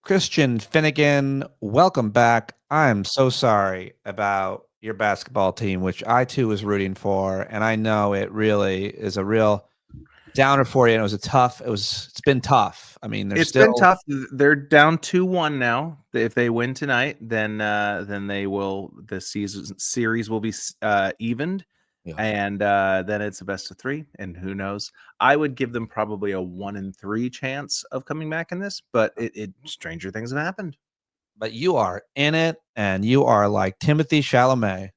Christian Finnegan, welcome back. I'm so sorry about your basketball team, which I too was rooting for, and I know it really is a real downer for you. And it's been tough. I mean, there's It's been still tough. They're down 2-1 now. If they win tonight, then they will the series will be evened, yeah. and then it's a best of 3. And who knows? I would give them probably a 1 in 3 chance of coming back in this, but it stranger things have happened. But you are in it, and you are like Timothy Chalamet.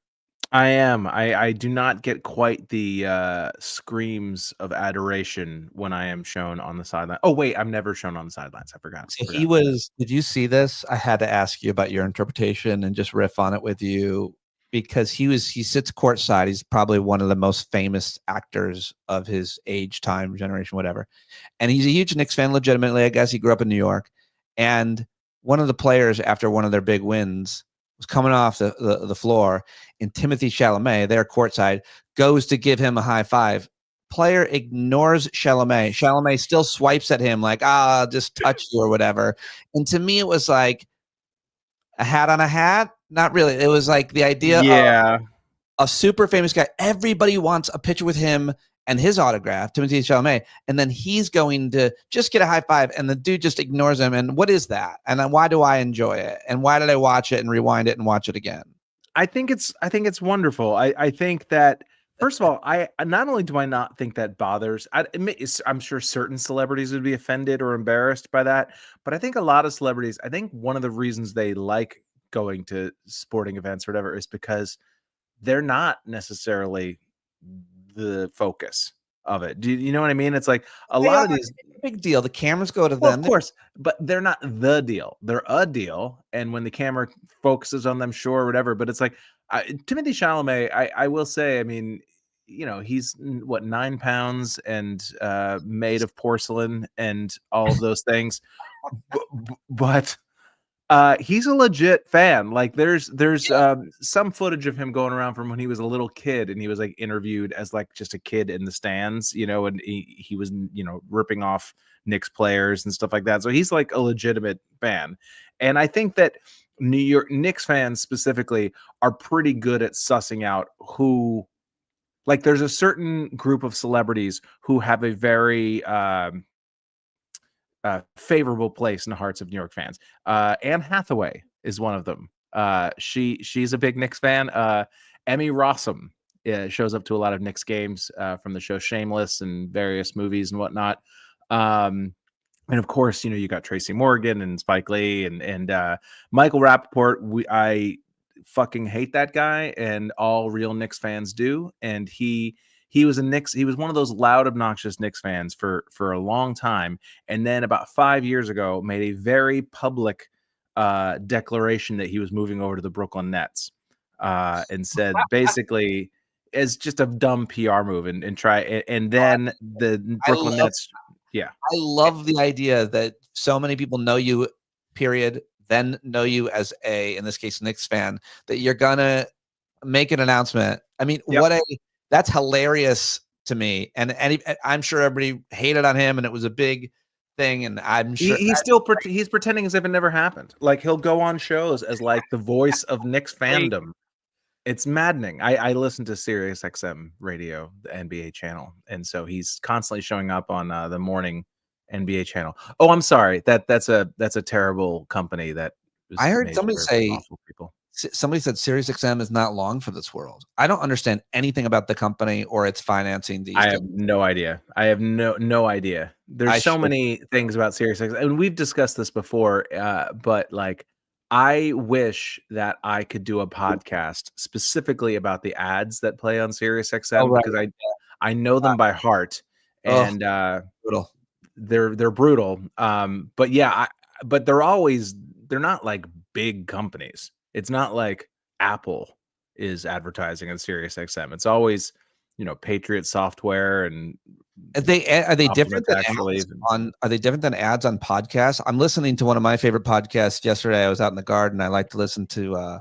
I am. I do not get quite the screams of adoration when I am shown on the sideline. Oh wait, I'm never shown on the sidelines. I forgot. So he was. Did you see this? I had to ask you about your interpretation and just riff on it with you because he sits courtside. He's probably one of the most famous actors of his age, time, generation, whatever. And he's a huge Knicks fan, legitimately. I guess he grew up in New York. And one of the players, after one of their big wins, was coming off the floor, and Timothy Chalamet, there courtside, goes to give him a high five. Player ignores Chalamet. Chalamet still swipes at him like, I'll just touch you or whatever. And to me, it was like a hat on a hat. Not really. It was like the idea of a super famous guy. Everybody wants a picture with him and his autograph, Timothy Chalamet, and then he's going to just get a high five, and the dude just ignores him. And what is that? And then why do I enjoy it? And why did I watch it and rewind it and watch it again? I think it's wonderful. I think that first of all, I not only do I not think that bothers. I'm sure certain celebrities would be offended or embarrassed by that, but I think a lot of celebrities. I think one of the reasons they like going to sporting events or whatever is because they're not necessarily the focus of it. Do you know what I mean? It's like a lot of these big deal. The cameras go to well, them. of course, but they're not the deal. They're a deal, and when the camera focuses on them, sure, whatever. But it's like Timothy Chalamet. I will say, I mean, he's what 9 pounds and made of porcelain and all of those things, but he's a legit fan. Like there's some footage of him going around from when he was a little kid and he was like interviewed as like just a kid in the stands, and he was, ripping off Knicks players and stuff like that. So he's like a legitimate fan. And I think that New York Knicks fans specifically are pretty good at sussing out who, like there's a certain group of celebrities who have a very favorable place in the hearts of New York fans. Anne Hathaway is one of them. She's a big Knicks fan. Emmy Rossum shows up to a lot of Knicks games from the show Shameless and various movies and whatnot. And of course, you got Tracy Morgan and Spike Lee and Michael Rappaport. I fucking hate that guy, and all real Knicks fans do. And he was one of those loud, obnoxious Knicks fans for a long time. And then about 5 years ago, made a very public declaration that he was moving over to the Brooklyn Nets, and said basically as just a dumb PR move and try. And then the Brooklyn Nets. Yeah. I love the idea that so many people know you, period, then know you as in this case, Knicks fan, that you're gonna make an announcement. I mean, that's hilarious to me. And I'm sure everybody hated on him and it was a big thing. And I'm sure he's pretending as if it never happened. Like he'll go on shows as like the voice of Knicks fandom. It's maddening. I listen to SiriusXM radio, the NBA channel, and so he's constantly showing up on the morning NBA channel. Oh, I'm sorry. That's a terrible company. That I heard somebody say people. Somebody said SiriusXM is not long for this world. I don't understand anything about the company or its financing these days. I have no idea. I have no idea. There's so many things about SiriusXM, and we've discussed this before. But like, I wish that I could do a podcast specifically about the ads that play on SiriusXM because I know them by heart, and brutal. They're brutal. But yeah, but they're not like big companies. It's not like Apple is advertising on SiriusXM. It's always, Patriot Software and are they different than ads on podcasts? I'm listening to one of my favorite podcasts yesterday. I was out in the garden. I like to listen to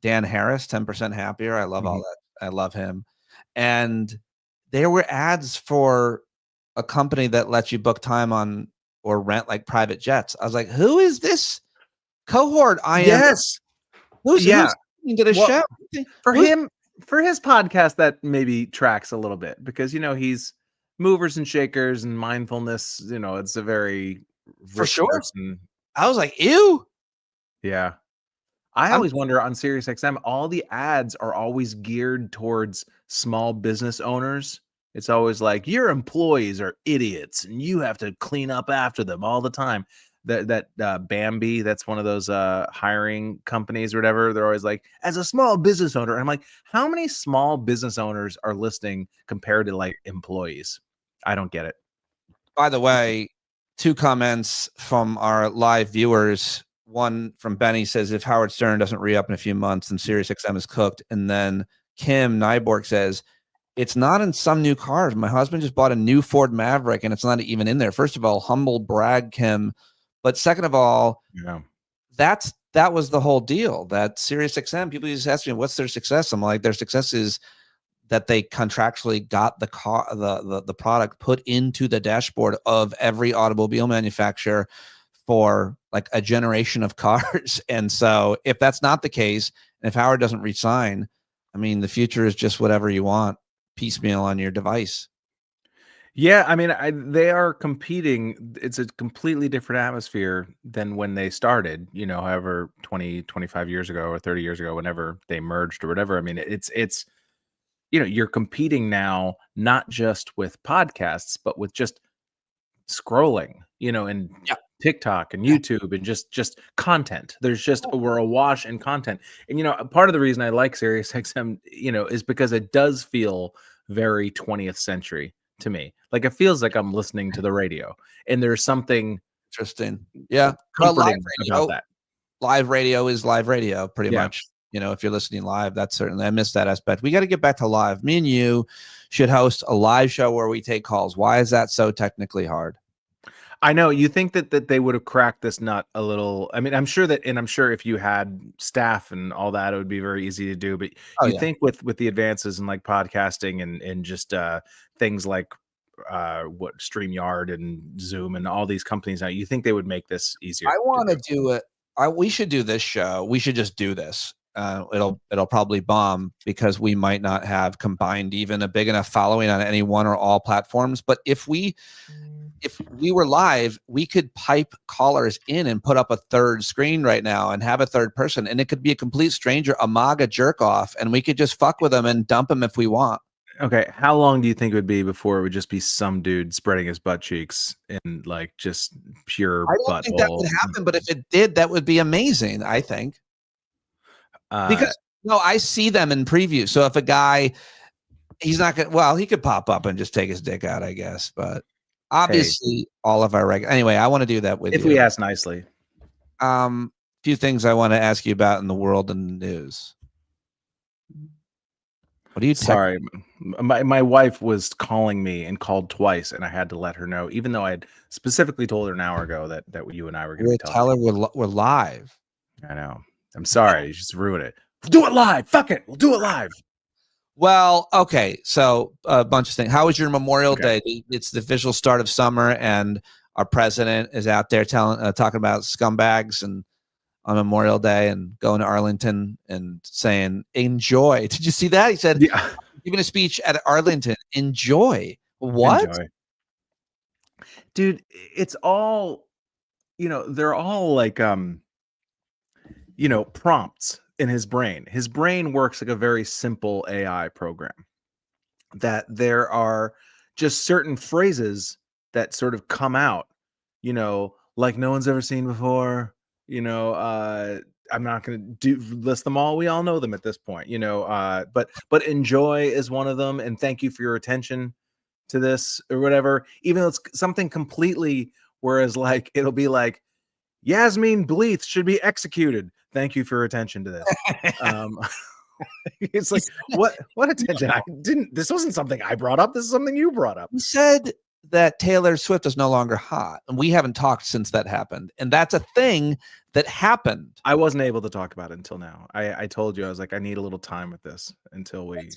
Dan Harris, 10% Happier. I love all that. I love him. And there were ads for a company that lets you book time on or rent like private jets. I was like, who is this Cohort, I am. Yes. Who's listening to the show? For his podcast, that maybe tracks a little bit because he's movers and shakers and mindfulness. It's a very For rich sure. person. I was like, ew. Yeah. I always wonder on SiriusXM, all the ads are always geared towards small business owners. It's always like your employees are idiots and you have to clean up after them all the time. That Bambi, that's one of those hiring companies or whatever. They're always like, as a small business owner, I'm like, how many small business owners are listening compared to like employees? I don't get it. By the way, 2 comments from our live viewers. One from Benny says, if Howard Stern doesn't re-up in a few months, then SiriusXM is cooked. And then Kim Nyborg says, it's not in some new cars. My husband just bought a new Ford Maverick and it's not even in there. First of all, humble brag, Kim. But second of all, that was the whole deal. That SiriusXM, people just ask me, what's their success? I'm like, their success is that they contractually got the car, the product put into the dashboard of every automobile manufacturer for like a generation of cars. And so if that's not the case, and if Howard doesn't resign, I mean, the future is just whatever you want piecemeal on your device. Yeah, I mean, they are competing. It's a completely different atmosphere than when they started, however, 20, 25 years ago or 30 years ago, whenever they merged or whatever. I mean, it's you're competing now, not just with podcasts, but with just scrolling, and TikTok and YouTube and just content. We're awash in content. And part of the reason I like SiriusXM, is because it does feel very 20th century to me. Like it feels like I'm listening to the radio, and there's something interesting. Yeah, comforting about that. Live radio is live radio, pretty much. If you're listening live, that's certainly, I miss that aspect. We got to get back to live. Me and you should host a live show where we take calls. Why is that so technically hard? I know you think that they would have cracked this nut a little. I mean, I'm sure if you had staff and all that, it would be very easy to do. But think with the advances in like podcasting and just things like what StreamYard and Zoom and all these companies now, you think they would make this easier? I want to do it. We should do this show. We should just do this. It'll probably bomb because we might not have combined even a big enough following on any one or all platforms. But if we were live, we could pipe callers in and put up a third screen right now and have a third person, and it could be a complete stranger, a MAGA jerk off, and we could just fuck with them and dump them if we want. Okay, how long do you think it would be before it would just be some dude spreading his butt cheeks in like just pure butthole? I don't think that would happen, but if it did, that would be amazing, I think. Because I see them in preview. So if a guy, he's not gonna, well, he could pop up and just take his dick out, I guess. But obviously, all of our regular. Anyway, I want to do that with you. If we ask nicely. Few things I want to ask you about in the world and the news. What are you? Sorry, my wife was calling me and called twice, and I had to let her know, even though I had specifically told her an hour ago that you and I were going to tell her we're live. I know. I'm sorry. You just ruined it. We'll do it live. Fuck it. We'll do it live. Well, okay. So a bunch of things. How was your Memorial Day? It's the official start of summer, and our president is out there talking about scumbags and on Memorial Day and going to Arlington and saying, enjoy. Did you see that? He said, giving a speech at Arlington, enjoy. What? Enjoy. Dude, it's all, they're all like, prompts in his brain. His brain works like a very simple AI program, that there are just certain phrases that sort of come out, like no one's ever seen before. I'm not going to list them all. We all know them at this point, but enjoy is one of them. And thank you for your attention to this or whatever, even though it's something completely, whereas like, it'll be like, Yasmin Bleeth should be executed. Thank you for your attention to this. It's like, what attention? This wasn't something I brought up. This is something you brought up. You said that Taylor Swift is no longer hot, and we haven't talked since that happened. And that's a thing that happened. I wasn't able to talk about it until now. I told you, I was like, I need a little time with this until we.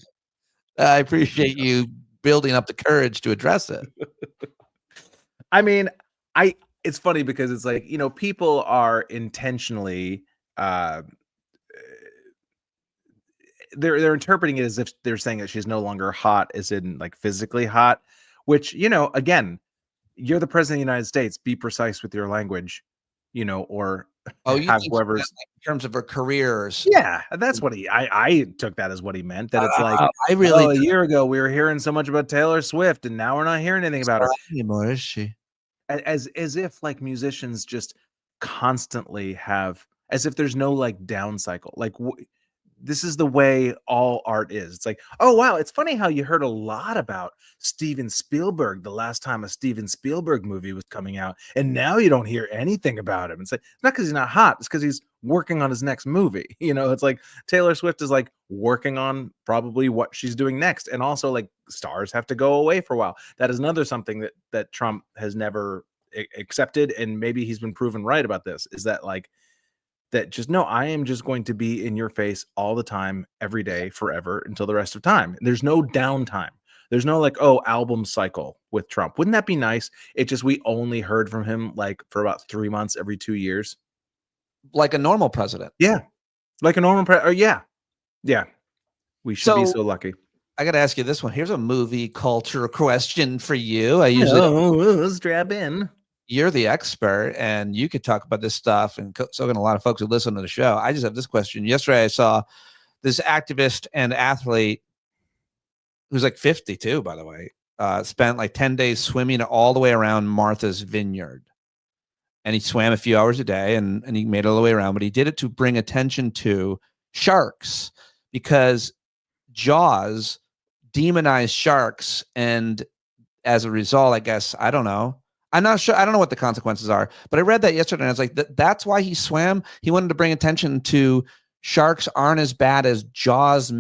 I appreciate you building up the courage to address it. I mean, it's funny because it's like, people are intentionally they're interpreting it as if they're saying that she's no longer hot, as in like physically hot, which, again, you're the president of the United States. Be precise with your language, or Oh, you have think she meant, whoever's. like, in terms of her careers? Yeah, that's what I took that as what he meant. That it's like, I really well, a year ago we were hearing so much about Taylor Swift, and now we're not hearing anything about her. don't anymore, is she? As if like musicians just constantly have, as if there's no like down cycle. Like this is the way all art is. It's like, oh wow, it's funny how you heard a lot about Steven Spielberg the last time a Steven Spielberg movie was coming out, and now you don't hear anything about him. It's like, it's not because he's not hot, it's because he's working on his next movie. It's like Taylor Swift is like working on probably what she's doing next, and also like stars have to go away for a while. That is another something that Trump has never accepted, and maybe he's been proven right about this. Is that like that just no, I am just going to be in your face all the time, every day, forever, until the rest of time. There's no downtime. There's no like, oh, album cycle with Trump. Wouldn't that be nice? It just, we only heard from him like for about 3 months every 2 years. Like a normal president. Yeah. Like a normal yeah. Yeah. We should be so lucky. I got to ask you this one. Here's a movie culture question for you. Let's strap in. You're the expert, and you could talk about this stuff, and so can a lot of folks who listen to the show. I just have this question. Yesterday, I saw this activist and athlete who's like 52, by the way, spent like 10 days swimming all the way around Martha's Vineyard. And he swam a few hours a day, and he made it all the way around, but he did it to bring attention to sharks, because Jaws demonized sharks. And as a result, I guess, I don't know. I'm not sure. I don't know what the consequences are, but I read that yesterday, and I was like, that's why he swam. He wanted to bring attention to sharks aren't as bad as Jaws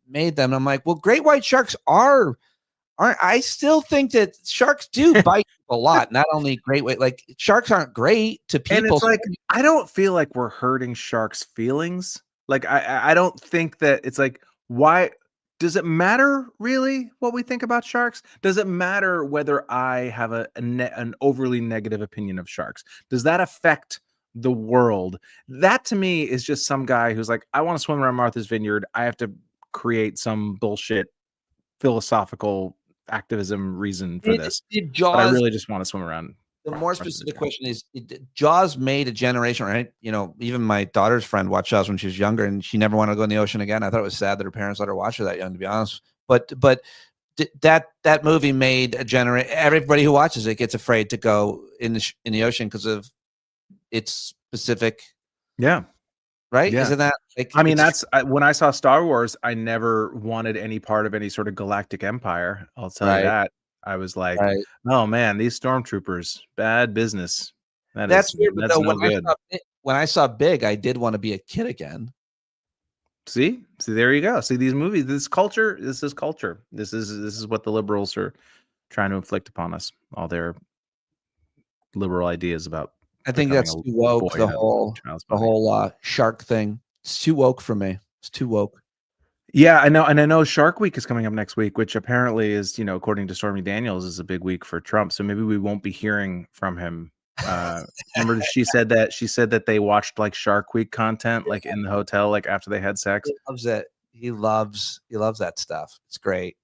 made them. And I'm like, well, great white sharks aren't. I still think that sharks do bite a lot. Not only great white, like sharks aren't great to people. And it's like, I don't feel like we're hurting sharks' feelings. Like, I don't think that it's like, why does it matter really what we think about sharks? Does it matter whether I have an overly negative opinion of sharks? Does that affect the world? That to me is just some guy who's like, I want to swim around Martha's Vineyard. I have to create some bullshit philosophical activism reason for this. But I really just want to swim around. The more specific question is, Jaws made a generation, right? Even my daughter's friend watched Jaws when she was younger, and she never wanted to go in the ocean again. I thought it was sad that her parents let her watch her that young, to be honest. But that movie made a generation. Everybody who watches it gets afraid to go in the ocean because of its specific. Yeah. Right? Yeah. Isn't that like? I mean, that's when I saw Star Wars, I never wanted any part of any sort of galactic empire. I'll tell you that. I was like, oh man, these stormtroopers, bad business. That's weird. But no good. When I saw Big, I did want to be a kid again. See, there you go. See, these movies, this is culture. This is what the liberals are trying to inflict upon us. All their liberal ideas about. I think that's too woke. The whole shark thing. It's too woke for me. It's too woke. Yeah, I know. And I know Shark Week is coming up next week, which apparently is, according to Stormy Daniels, is a big week for Trump. So maybe we won't be hearing from him. Remember, she said that they watched like Shark Week content, like in the hotel, like after they had sex. He loves it. He loves that stuff. It's great.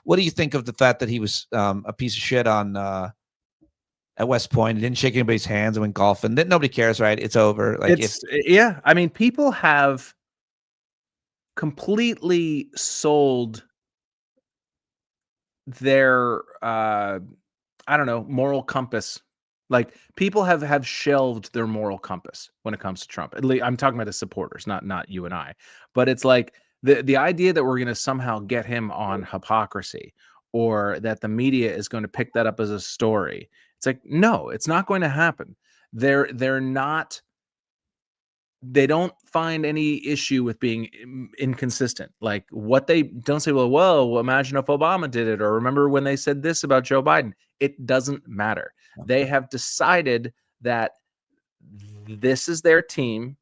What do you think of the fact that he was a piece of shit on at West Point? He didn't shake anybody's hands and went golfing. Nobody cares, right? It's over. Like, yeah. I mean, people have completely sold their I don't know, moral compass. Like, people have shelved their moral compass when it comes to Trump. At least I'm talking about his supporters, not you and I. But it's like the idea that we're going to somehow get him on hypocrisy, or that the media is going to pick that up as a story. It's like, no, it's not going to happen. They're not. They don't find any issue with being inconsistent. Like, what they don't say, well, imagine if Obama did it, or remember when they said this about Joe Biden. It doesn't matter. They have decided that this is their team,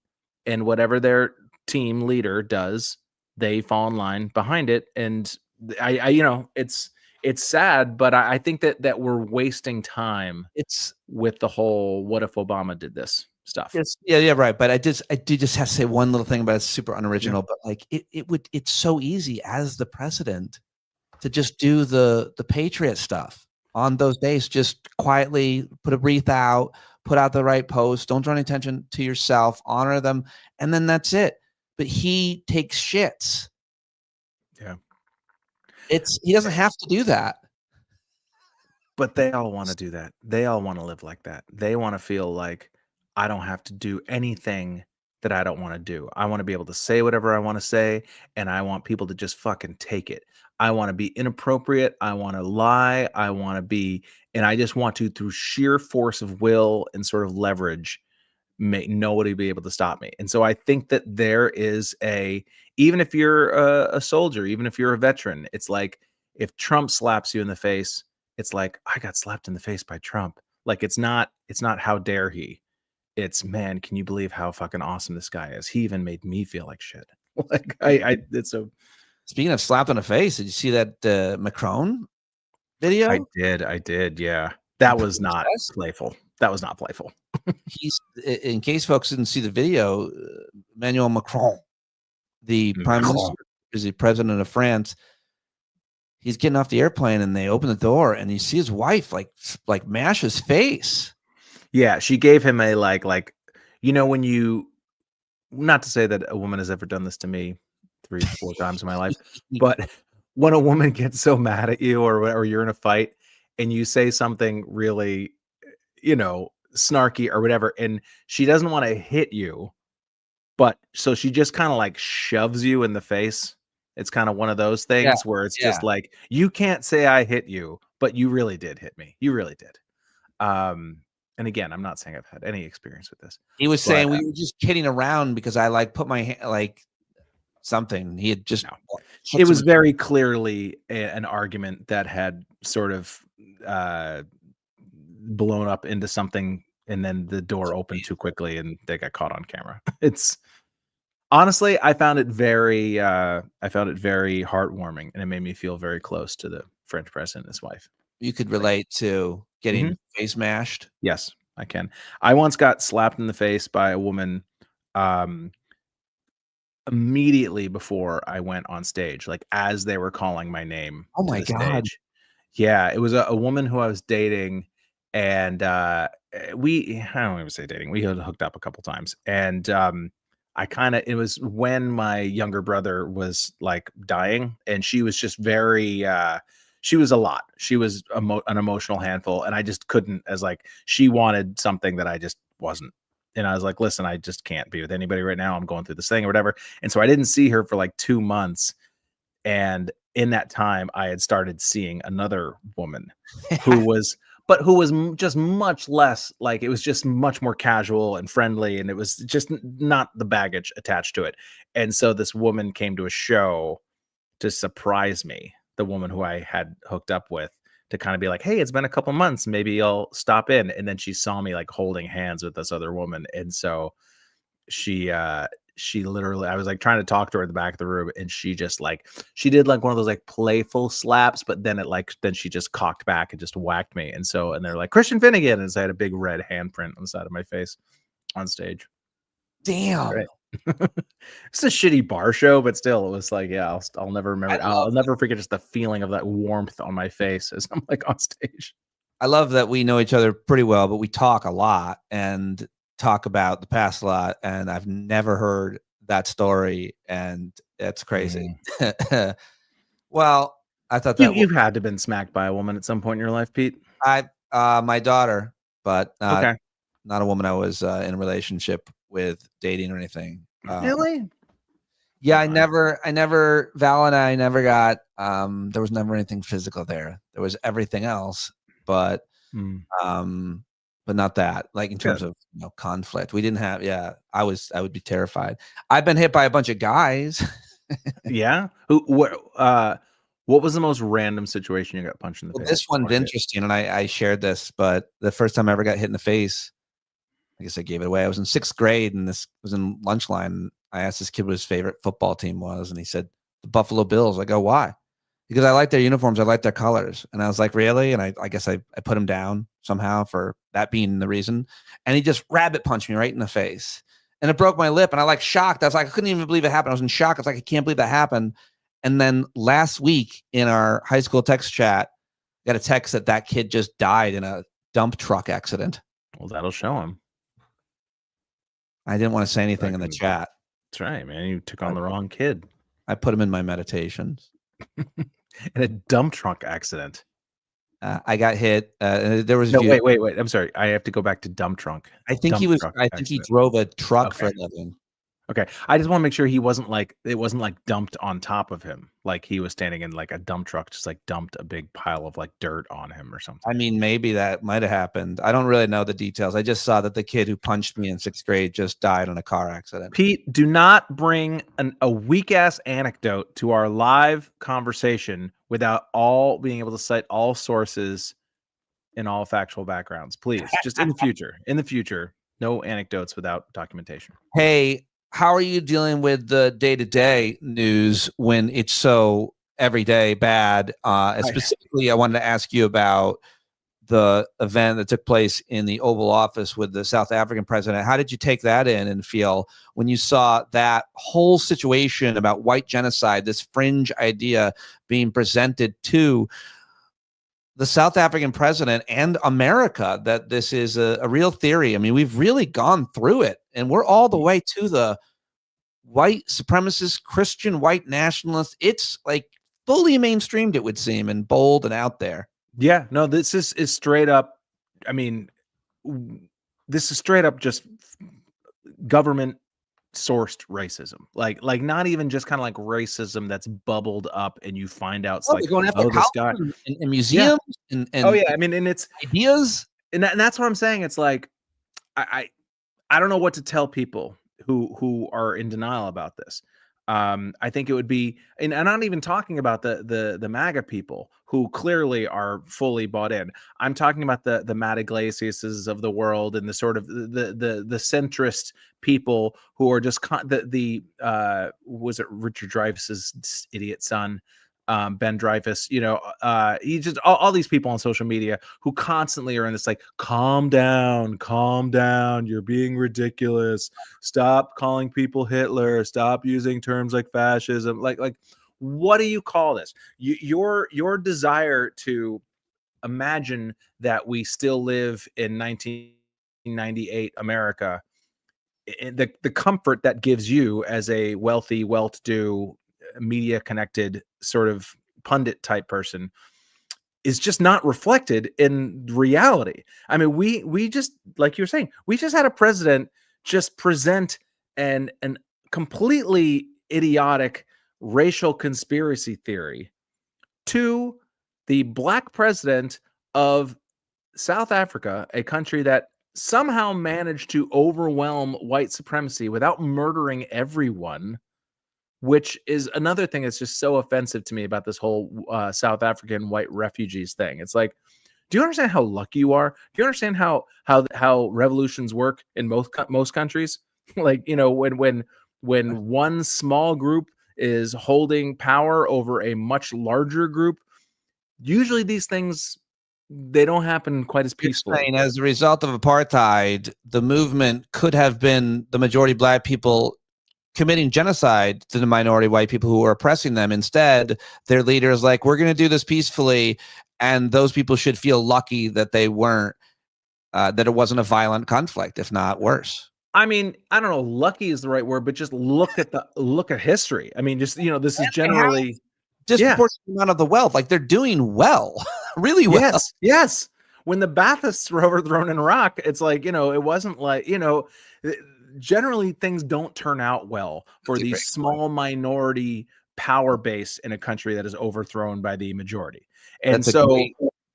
and whatever their team leader does, they fall in line behind it. And I it's It's sad, but I think that we're wasting time It's with the whole "what if Obama did this" stuff. yeah, right. But I do just have to say one little thing about it's super Yeah. unoriginal, but like it's so easy as the president to just do the patriot stuff on those days. Just quietly put a wreath out, put out the right post, don't draw any attention to yourself, honor them, and then that's it. But he takes shits. Yeah. He doesn't have to do that. But they all wanna do that. They all wanna live like that. They wanna feel like, "I don't have to do anything that I don't wanna do. I wanna be able to say whatever I wanna say, and I want people to just fucking take it. I wanna be inappropriate, I wanna lie, I wanna be and I just want to, through sheer force of will and sort of leverage, make nobody be able to stop me." And so I think that there is even if you're a soldier, even if you're a veteran, it's like if Trump slaps you in the face, it's like I got slapped in the face by Trump. Like it's not how dare he. It's man, can you believe how fucking awesome this guy is? He even made me feel like shit. Like I it's a Speaking of slapped on the face, did you see that Macron video? I did, yeah. That was not Yes. playful. That was not playful. In case folks didn't see the video, Emmanuel Macron, the prime minister, Macron. is the president of France. He's getting off the airplane and they open the door and you see his wife like mash his face. Yeah, she gave him a when you not to say that a woman has ever done this to me 3, 4 times in my life, but when a woman gets so mad at you or you're in a fight and you say something really, snarky or whatever, and she doesn't wanna hit you, but so she just kinda, like, shoves you in the face. It's kinda one of those Yeah, things where it's yeah. just like, "You can't say I hit you, but you really did hit me. You really did." And again, I'm not saying I've had any experience with this, He was but, saying we were just kidding around because I like put my hand like something. He had just no. shook It some was very clearly an argument that had sort of, uh, blown up into something, and then the door opened too quickly, and they got caught on camera. It's honestly, I found it very heartwarming, and it made me feel very close to the French president and his wife. you could Like relate to getting mhm. face mashed. Yes, I can. I once got slapped in the face by a woman, um, immediately before I went on stage, like, as they were calling my name Oh to my the god. stage. Yeah, it was a woman who I was dating, and, I don't even say dating, we had hooked up a couple times, and, it was when my younger brother was, like, dying, and she was just very, she was a lot. She was an emotional handful, and I just couldn't as, like she wanted something that I just wasn't, and I was like, "Listen, I just can't be with anybody right now, I'm going through this thing or whatever," and so I didn't see her for, like, 2 months, and in that time, I had started seeing another woman who was just much less like, it was just much more casual and friendly, and it was just not the baggage attached to it. And so this woman came to a show to surprise me, the woman who I had hooked up with, to kind of be like, "Hey, it's been a couple months, maybe you'll stop in." And then she saw me like holding hands with this other woman, and so she she literally I was like trying to talk to her at the back of the room, and she just like she did like one of those like playful slaps, but then then she just cocked back and just whacked me. And they're like, "Christian Finnegan," and so I had a big red handprint on the side of my face on stage. Damn. Right. It's a shitty bar show, but still, it was like, yeah, I'll never I remember. love I'll never forget just the feeling of that warmth on my face as I'm like on stage. I love that we know each other pretty well, but we talk a lot and talk about the past a lot, and I've never heard that story, and it's crazy. Mm. Well, I thought You that you've had to been smacked by a woman at some point in your life, Pete. my daughter, but Okay. not a woman I was in a relationship with, dating or anything. Really? Yeah, Wow. Val and I never got, there was never anything physical there. There was everything else, but Mm. um, but not that. Like in terms Good. of conflict, we didn't have. Yeah, I would be terrified. I've been hit by a bunch of guys. Yeah? What was the most random situation you got punched in the Well, face? this I one's wanna hear it. interesting, and I shared this, but the first time I ever got hit in the face, I guess I gave it away. I was in 6th grade, and this was in lunch line. I asked this kid what his favorite football team was, and he said the Buffalo Bills. I go, why? because I like their uniforms. I like their colors. And I was like, really? And I guess I put him down somehow for that being the reason. And he just rabbit punched me right in the face. And it broke my lip. And I like shocked. I was like, I couldn't even believe it happened. I was in shock. I was like, I can't believe that happened. And then last week in our high school text chat, got a text that kid just died in a dump truck accident. Well, that'll show him. I didn't want to say anything in the chat. That's right, man. You took on the wrong kid. I put him in my meditations. In a dump truck accident. I got hit. There was wait. I'm sorry. I have to go back to dump trunk. I think dump he was. truck I think accident. he drove a truck for a living. Okay, I just want to make sure it wasn't like dumped on top of him, like he was standing in like a dump truck, just like dumped a big pile of like dirt on him or something. I mean, maybe that might have happened. I don't really know the details. I just saw that the kid who punched me in 6th grade just died in a car accident. Pete, do not bring a weak ass anecdote to our live conversation without all being able to cite all sources and all factual backgrounds, please. Just in the future, no anecdotes without documentation. Hey, how are you dealing with the day-to-day news when it's so everyday bad? Specifically, I wanted to ask you about the event that took place in the Oval Office with the South African president. How did you take that in and feel when you saw that whole situation about white genocide, this fringe idea being presented to the South African president and America, that this is a real theory? I mean, we've really gone through it, and we're all the way to the white supremacist, Christian white nationalist. It's like fully mainstreamed, it would seem, and bold and out there. Yeah, no, this is straight up. I mean, this is straight up just government sourced racism, like not even just kind of like racism that's bubbled up and you find out it's like, going after this guy in museums and I mean, and it's ideas, and that's what I'm saying. It's like I don't know what to tell people who are in denial about this. I think it would be, and I'm not even talking about the MAGA people who clearly are fully bought in. I'm talking about the Matt Iglesias of the world and the sort of the centrist people who are just was it Richard Dreyfuss's idiot son, Ben Dreyfuss, he just all these people on social media who constantly are in this like, calm down, you're being ridiculous, stop calling people Hitler, stop using terms like fascism, like what do you call this? Your desire to imagine that we still live in 1998 America, the comfort that gives you as a wealthy, well-to-do, media connected sort of pundit type person is just not reflected in reality. I mean, we just, like you were saying, we just had a president just present an completely idiotic racial conspiracy theory to the black president of South Africa, a country that somehow managed to overwhelm white supremacy without murdering everyone, which is another thing that's just so offensive to me about this whole South African white refugees thing. It's like, do you understand how lucky you are? Do you understand how revolutions work in most countries? Like, when one small group is holding power over a much larger group, usually these things, they don't happen quite as peacefully. As a result of apartheid, the movement could have been the majority black people committing genocide to the minority white people who were oppressing them. Instead, their leaders like, we're going to do this peacefully, and those people should feel lucky that they weren't, that it wasn't a violent conflict, if not worse. I mean, I don't know, lucky is the right word, but just look at history. I mean, just, this is generally disproportionate amount of the wealth. Like, they're doing well, really well. Yes. When the Baathists were overthrown in Iraq, it's like, it wasn't like, generally things don't turn out well for these small minority power base in a country that is overthrown by the majority. And that's so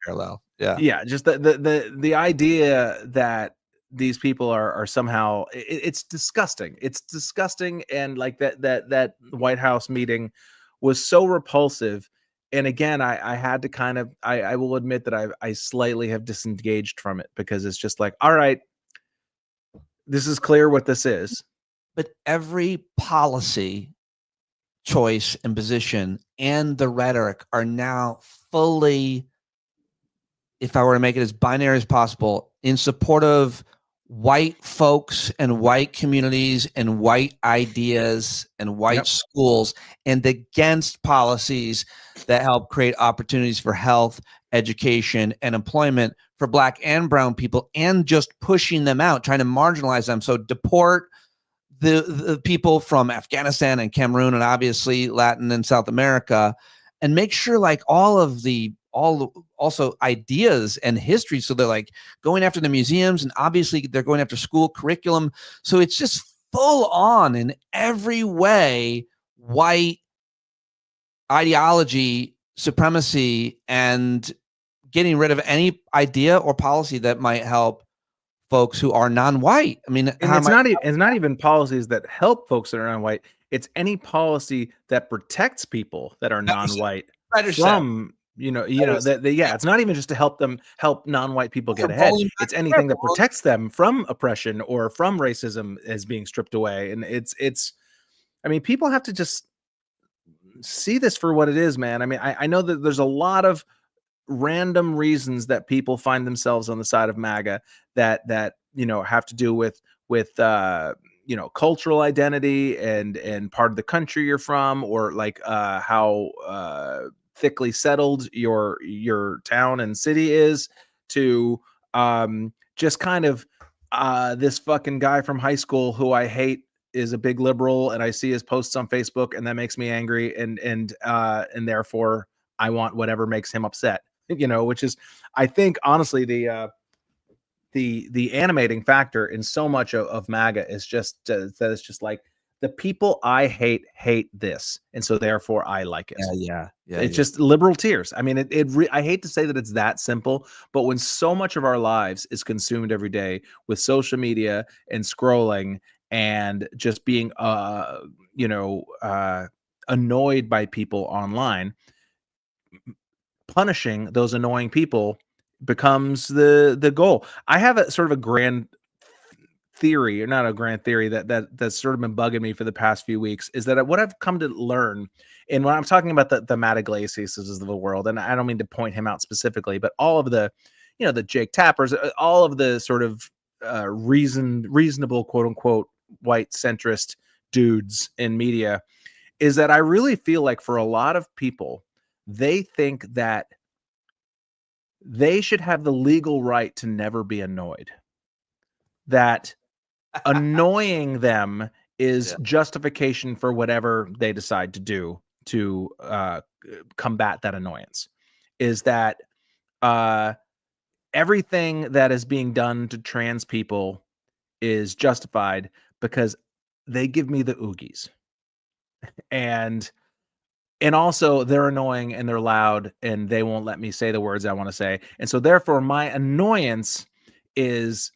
parallel. Just the idea that these people are somehow, it's disgusting. It's disgusting. And like that White House meeting was so repulsive. And again, I had to kind of, I will admit that I slightly have disengaged from it, because it's just like, all right, this is clear what this is. But every policy choice and position and the rhetoric are now fully, if I were to make it as binary as possible, in support of white folks and white communities and white ideas and white schools, and against policies that help create opportunities for health, education, and employment for Black and brown people, and just pushing them out, trying to marginalize them. So deport the people from Afghanistan and Cameroon and obviously Latin and South America, and make sure like also ideas and history. So they're like going after the museums, and obviously they're going after school curriculum. So it's just full on in every way, white ideology, supremacy, and getting rid of any idea or policy that might help folks who are non-white. I mean, And it's not even policies that help folks that are non-white. It's any policy that protects people that are non-white from, it's not even just to help non-white people get ahead. It's anything that protects them from oppression or from racism as being stripped away. And I mean, people have to just see this for what it is, man. I mean, I know that there's a lot of random reasons that people find themselves on the side of MAGA that have to do with cultural identity and part of the country you're from, or like how thickly settled your town and city is, to just kind of this fucking guy from high school who I hate is a big liberal, and I see his posts on Facebook, and that makes me angry, and therefore I want whatever makes him upset. Which is, I think, honestly, the animating factor in so much of MAGA is just that it's just like, the people I hate this, and so therefore I like it. It's just liberal tears. I mean, I hate to say that it's that simple, but when so much of our lives is consumed every day with social media and scrolling and just being annoyed by people online, punishing those annoying people becomes the goal. I have a sort of a grand theory, or not a grand theory, that's sort of been bugging me for the past few weeks, is that what I've come to learn, and when I'm talking about the Matt Iglesias of the world, and I don't mean to point him out specifically, but all of the the Jake Tappers, all of the sort of reasonable, quote unquote, white centrist dudes in media, is that I really feel like for a lot of people, they think that they should have the legal right to never be annoyed. That annoying them is justification for whatever they decide to do to combat that annoyance. Is that everything that is being done to trans people is justified because they give me the oogies. And also they're annoying and they're loud and they won't let me say the words I want to say. And so therefore my annoyance is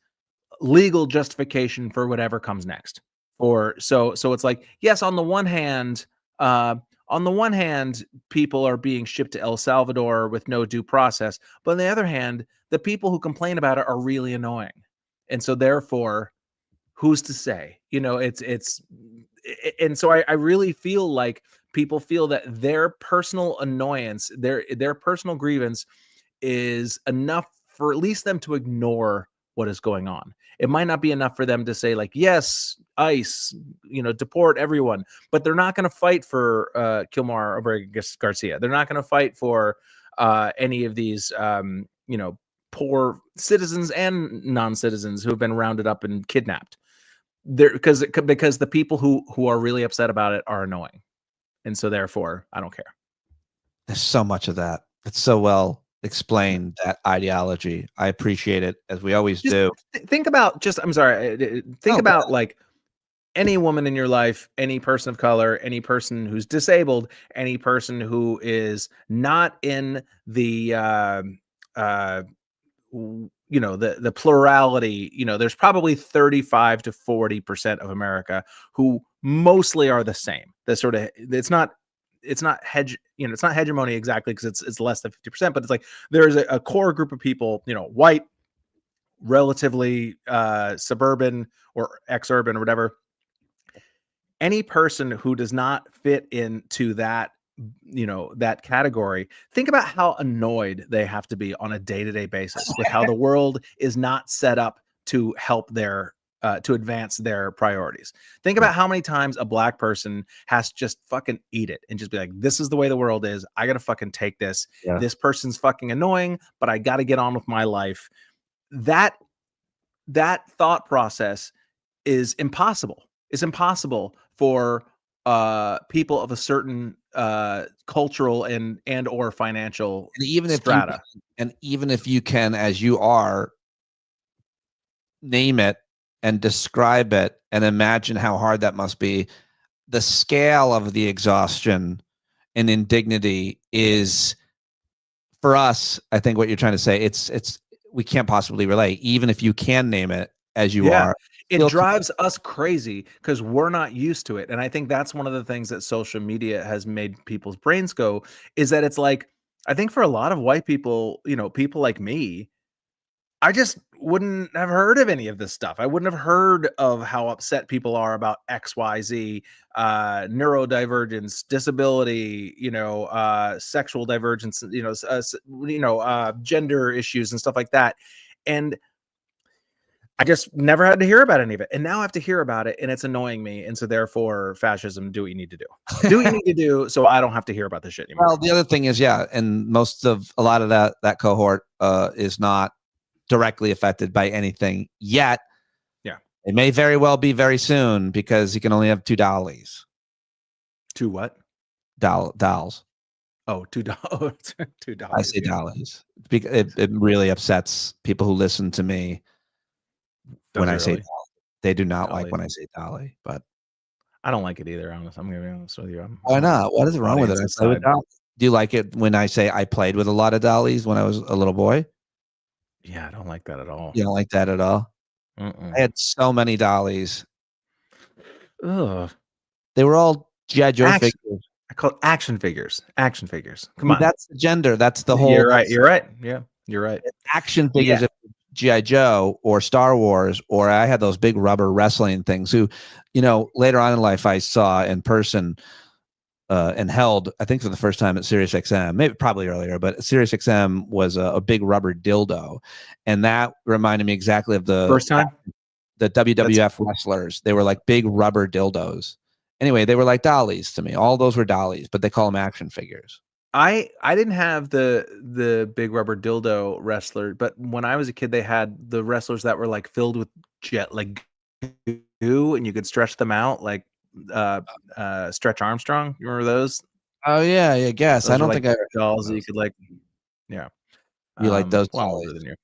legal justification for whatever comes next. Or so it's like, yes, on the one hand, people are being shipped to El Salvador with no due process, but on the other hand, the people who complain about it are really annoying. And so therefore, who's to say? And so I really feel like people feel that their personal annoyance, their personal grievance is enough for at least them to ignore what is going on. It might not be enough for them to say like, yes, ICE, deport everyone, but they're not going to fight for Kilmar Garcia. They're not going to fight for any of these, poor citizens and non-citizens who have been rounded up and kidnapped. Because the people who are really upset about it are annoying. And so therefore I don't care. There's so much of that. It's so well explained, that ideology. I appreciate it, as we always do. Think about like any woman in your life, any person of color, any person who's disabled, any person who is not in the the plurality. There's probably 35 to 40% of America who mostly are the same. It's not hegemony exactly, because it's less than 50%, but it's like there's a core group of people, white, relatively suburban or exurban or whatever, any person who does not fit into that, that category, think about how annoyed they have to be on a day-to-day basis with how the world is not set up to help their to advance their priorities. Think Yeah. about how many times a black person has to just fucking eat it and just be like, this is the way the world is. I gotta fucking take this. Yeah. This person's fucking annoying, but I gotta get on with my life. That thought process is impossible. It's impossible for people of a certain cultural and or financial And even if you strata. and even if you can, as you are, name it and describe it and imagine how hard that must be, the scale of the exhaustion and indignity is, for us, I think what you're trying to say, it's we can't possibly relate, even if you can name it as you Yeah. are. It Still, drives us crazy because we're not used to it. And I think that's one of the things that social media has made people's brains go is that it's like, I think for a lot of white people, people like me, I just wouldn't have heard of any of this stuff. I wouldn't have heard of how upset people are about XYZ, neurodivergence, disability, sexual divergence, gender issues and stuff like that. And I just never had to hear about any of it. And now I have to hear about it and it's annoying me. And so therefore, fascism, do what you need to do. Do what you need to do so I don't have to hear about this shit anymore. well, the other thing is, yeah, and a lot of that cohort is not directly affected by anything yet. Yeah. It may very well be very soon because you can only have two dollies. To what? Dolls. Oh, $2. I $2. say Yeah. dollies. It really upsets people who listen to me when Does it I say really? dolly. They do not like Dolly. when I say dolly, but I don't like it either, honest. I'm gonna be honest with you. I'm why on the not? What is wrong with it? I audience's play with side. dollies. Do you like it when I say I played with a lot of dollies when I was a little boy? Yeah, I don't like that at all. You don't like that at all? I Mm-mm. had so many dollies. Ugh. They were all G.I. Joe Action. figures. I call it action figures. Action figures. Come See, on. that's the gender. That's the whole You're right. You're right. Yeah, you're right. action Yeah. figures of G.I. Joe or Star Wars, or I had those big rubber wrestling things who, later on in life I saw in person and held, I think for the first time at SiriusXM, maybe probably earlier, but SiriusXM was a big rubber dildo. And that reminded me exactly of First time? the That's WWF wrestlers. They were like big rubber dildos. Anyway, they were like dollies to me. All those were dollies, but they call them action figures. I didn't have the big rubber dildo wrestler, but when I was a kid, they had the wrestlers that were like filled with like goo, and you could stretch them out like Stretch Armstrong. You remember those? Oh yeah, I guess. I Those are don't like think I ever had dolls that you those. could like, yeah. You like those Well, I'm older dollies. than you.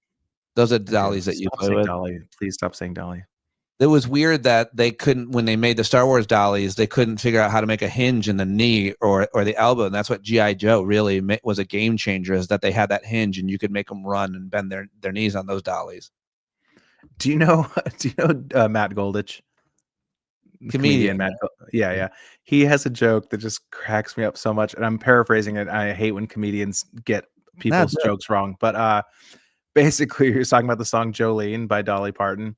Those are I do. dollies that you Stop play saying with. dolly. Please stop saying dolly. It was weird that they couldn't, when they made the Star Wars dollies, they couldn't figure out how to make a hinge in the knee or the elbow. And that's what G.I. Joe really was a game changer, is that they had that hinge and you could make them run and bend their knees on those dollies. Do you know? Do you know Matt Goldich? The Comedian. comedian yeah, yeah. He has a joke that just cracks me up so much, and I'm paraphrasing it. I hate when comedians get Nah, people's jokes wrong, but basically, he was talking about the song "Jolene" by Dolly Parton,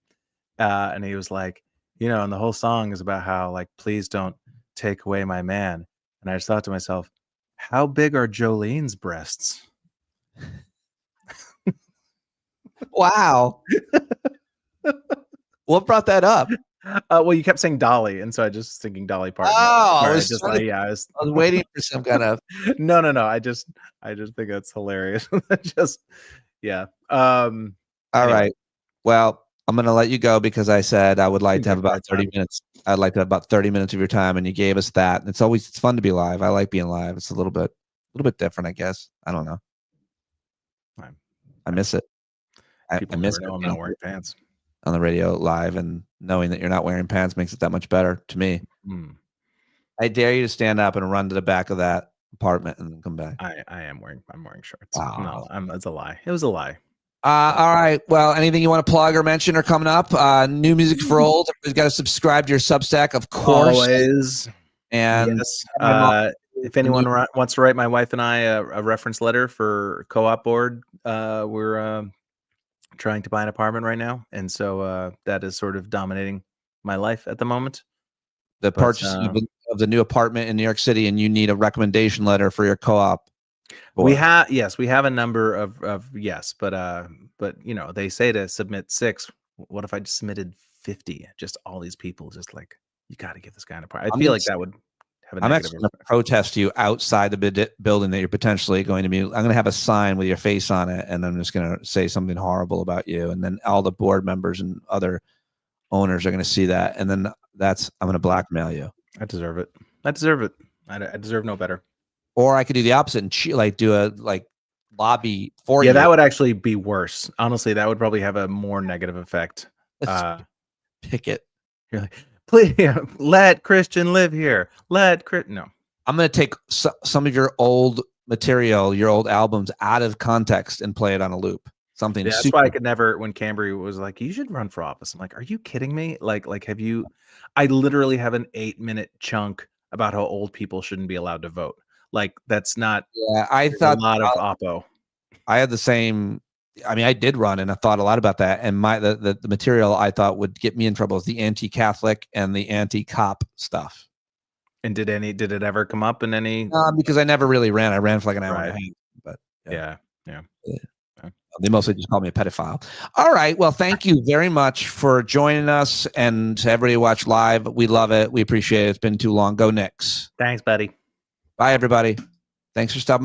and he was like, and the whole song is about how like, please don't take away my man. And I just thought to myself, how big are Jolene's breasts? wow. What brought that up? Well, you kept saying Dolly, and so I just was thinking Dolly Parton. Oh, Sorry, I was I was waiting for some kind of. no. I just think that's hilarious. Just yeah. All Anyway, right. Well, I'm going to let you go because I said I would like to have about Bedtime. 30 minutes. I'd like to have about 30 minutes of your time, and you gave us that. It's fun to be live. I like being live. It's a little bit different, I guess. I don't know. I miss it. I People miss never know I'm it not wearing pants. on the radio live, and knowing that you're not wearing pants makes it that much better to me. I dare you to stand up and run to the back of that apartment and then come back. I'm wearing shorts. Wow. No, it's a lie. It was a lie. All right. Well, anything you want to plug or mention or coming up? New music for old. Everybody's got to subscribe to your Substack, of course. Always. And yes. If anyone wants to write my wife and I a reference letter for co-op board, we're trying to buy an apartment right now, and so that is sort of dominating my life at the moment. the purchase of the new apartment in New York City, and you need a recommendation letter for your co-op. We have a number of yes, but you know, they say to submit 6. What if I just submitted 50? Just all these people, just like, you got to give this guy an apartment. I feel like that would have a I'm negative actually going to protest you outside the building that you're potentially going to be. I'm going to have a sign with your face on it, and I'm just going to say something horrible about you, and then all the board members and other owners are going to see that, and then I'm going to blackmail you. I deserve it. I deserve no better. Or I could do the opposite and do a lobby for you. Yeah, that would actually be worse. Honestly, that would probably have a more negative effect. Picket. You're like, please let Christian live here. No. I'm going to take some of your old material, your old albums, out of context and play it on a loop. Something. Yeah, that's why I could never. When Cambry was like, "You should run for office," I'm like, "Are you kidding me? Like, have you?" I literally have an 8-minute chunk about how old people shouldn't be allowed to vote. Like, that's not. Yeah, I thought a lot of oppo. I had the same. I mean, I did run, and I thought a lot about that. And the material I thought would get me in trouble is the anti-Catholic and the anti-cop stuff. And did it ever come up in any? Because I never really ran. I ran for like an hour and a half. But yeah. They mostly just call me a pedophile. All right. Well, thank you very much for joining us, and to everybody who watched live. We love it. We appreciate it. It's been too long. Go Knicks. Thanks, buddy. Bye, everybody. Thanks for stopping.